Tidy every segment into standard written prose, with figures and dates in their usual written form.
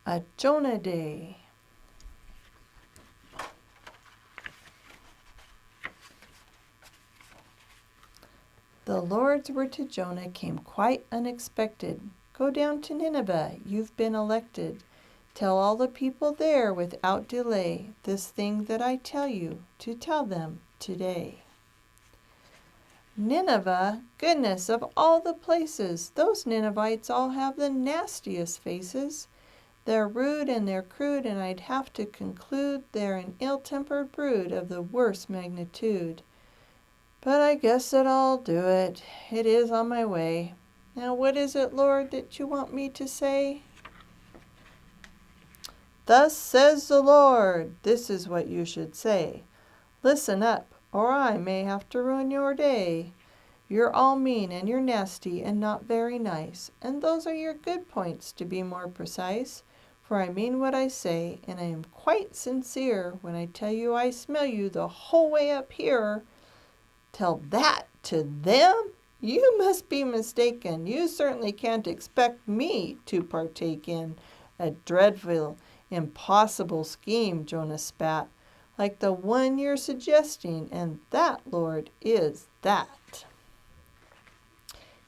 A Jonah Day. The Lord's word to Jonah came quite unexpected. Go down to Nineveh, you've been elected. Tell all the people there without delay this thing that I tell you to tell them today. Nineveh, goodness of all the places, those Ninevites all have the nastiest faces. They're rude and they're crude, and I'd have to conclude they're an ill-tempered brood of the worst magnitude. But I guess that I'll do it. It is on my way. Now what is it, Lord, that you want me to say? Thus says the Lord, this is what you should say. Listen up, or I may have to ruin your day. You're all mean and you're nasty and not very nice, and those are your good points, to be more precise. For I mean what I say, and I am quite sincere when I tell you I smell you the whole way up here. Tell that to them? You must be mistaken. You certainly can't expect me to partake in a dreadful, impossible scheme, Jonah spat, like the one you're suggesting, and that, Lord, is that.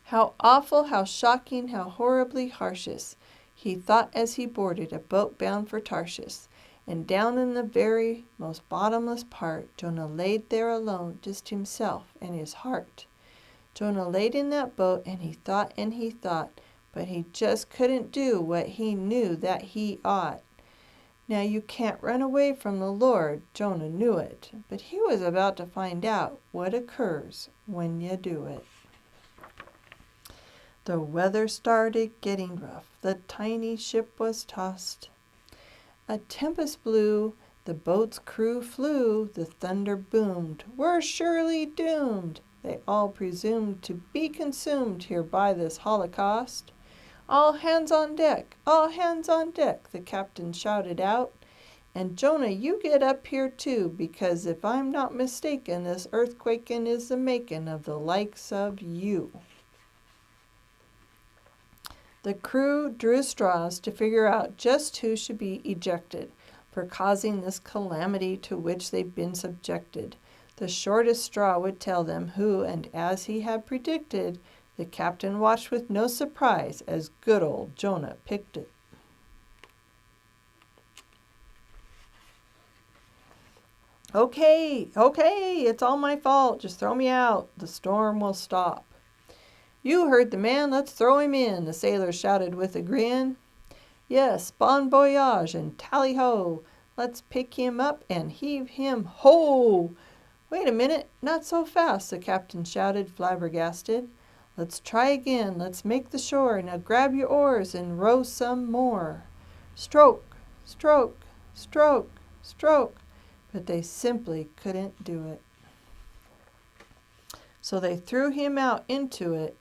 How awful, how shocking, how horribly harshest, he thought as he boarded a boat bound for Tarshish. And down in the very most bottomless part, Jonah laid there alone, just himself and his heart. Jonah laid in that boat, and he thought, but he just couldn't do what he knew that he ought. Now you can't run away from the Lord, Jonah knew it, but he was about to find out what occurs when you do it. The weather started getting rough, the tiny ship was tossed. A tempest blew, the boat's crew flew, the thunder boomed. We're surely doomed, they all presumed to be consumed here by this holocaust. All hands on deck, the captain shouted out. And Jonah, you get up here too, because if I'm not mistaken, this earthquakin' is the making of the likes of you. The crew drew straws to figure out just who should be ejected for causing this calamity to which they'd been subjected. The shortest straw would tell them who, and as he had predicted, the captain watched with no surprise as good old Jonah picked it. Okay, it's all my fault. Just throw me out. The storm will stop. You heard the man, let's throw him in, the sailor shouted with a grin. Yes, bon voyage and tally-ho, let's pick him up and heave him ho! Wait a minute, not so fast, the captain shouted, flabbergasted. Let's try again, let's make the shore, now grab your oars and row some more. Stroke, stroke, stroke, stroke, but they simply couldn't do it. So they threw him out into it,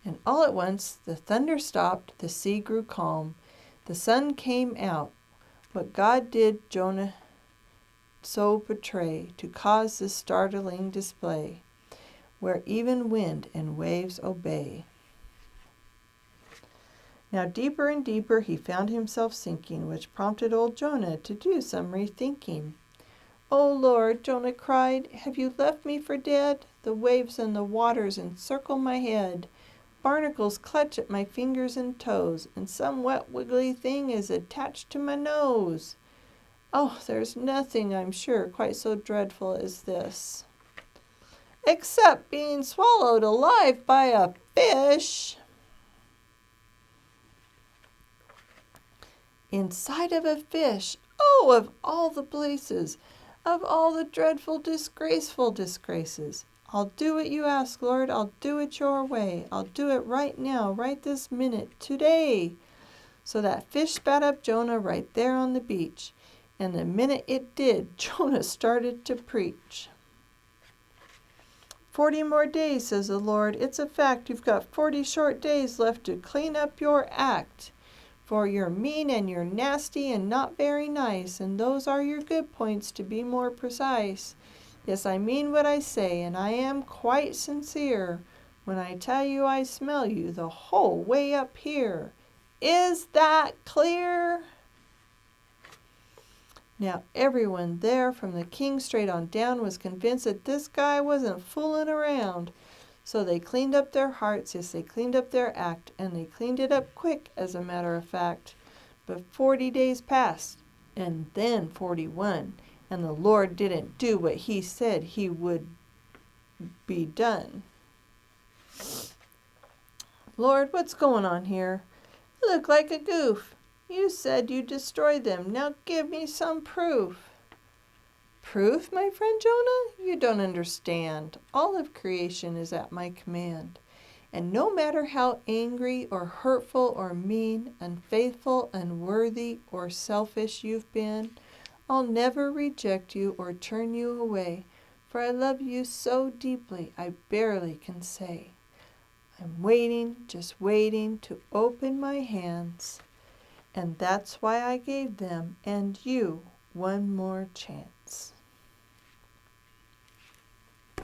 and all at once the thunder stopped, the sea grew calm, the sun came out. What God did Jonah so betray, to cause this startling display, where even wind and waves obey. Now deeper and deeper he found himself sinking, which prompted old Jonah to do some rethinking. "O Lord," Jonah cried, "have you left me for dead? The waves and the waters encircle my head. Barnacles clutch at my fingers and toes, and some wet wiggly thing is attached to my nose. Oh, there's nothing, I'm sure, quite so dreadful as this, except being swallowed alive by a fish. Inside of a fish! Oh, of all the places! Of all the dreadful, disgraceful disgraces! I'll do what you ask, Lord. I'll do it your way. I'll do it right now, right this minute, today." So that fish spat up Jonah right there on the beach. And the minute it did, Jonah started to preach. 40 more days, says the Lord. It's a fact. You've got 40 short days left to clean up your act. For you're mean and you're nasty and not very nice, and those are your good points, to be more precise. Yes, I mean what I say, and I am quite sincere when I tell you I smell you the whole way up here. Is that clear? Now everyone there, from the king straight on down, was convinced that this guy wasn't fooling around. So they cleaned up their hearts, yes, they cleaned up their act, and they cleaned it up quick, as a matter of fact. But 40 days passed, and then 41, and the Lord didn't do what he said he would be done. Lord, what's going on here? You look like a goof. You said you'd destroy them. Now give me some proof. Proof, my friend Jonah? You don't understand. All of creation is at my command. And no matter how angry or hurtful or mean, unfaithful, unworthy, or selfish you've been, I'll never reject you or turn you away, for I love you so deeply I barely can say. I'm waiting, just waiting to open my hands, and that's why I gave them and you one more chance.